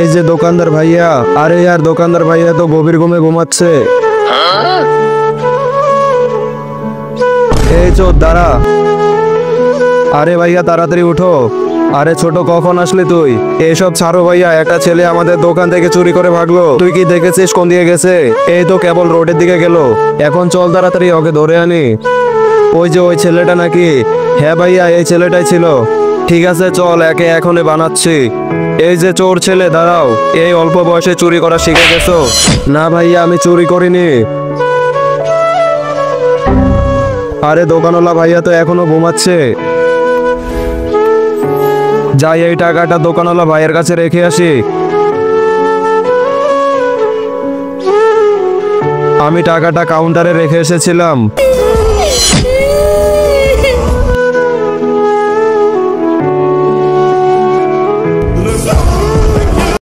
এই যে দোকানদার ভাইয়া, আরে यार দোকানদার ভাইয়া তো গভীর ঘুমে ঘুমাচ্ছে। এই চোর দাঁড়া। আরে ভাইয়া তাড়াতাড়ি উঠো। আরে ছোট কখন আসলি তুই? এইসব ছাড়ো ভাইয়া, একটা ছেলে আমাদের দোকান থেকে চুরি করে ভাগলো। তুই কি দেখেছিস কোন দিকে গেছে? এই তো কেবল রোডের দিকে গেল। এখন চল তাড়াতাড়ি ওকে ধরে আনি। ওই যে ওই ছেলেটা নাকি? হ্যাঁ ভাইয়া এই ছেলেটাই ছিল। ঠিক আছে চল, একে এখনই বানাচ্ছি। এই যে চোর ছেলে দাঁড়াও, এই অল্প বয়সে চুরি করা শিখে গেছো? না ভাইয়া আমি চুরি করিনি। আরে দোকানওয়ালা ভাইয়া তো এখনো ঘুমাচ্ছে। যাই এই টাকাটা দোকানওয়ালা ভাইয়ের কাছে রেখে আসি। আমি টাকাটা কাউন্টারে রেখে এসেছিলাম।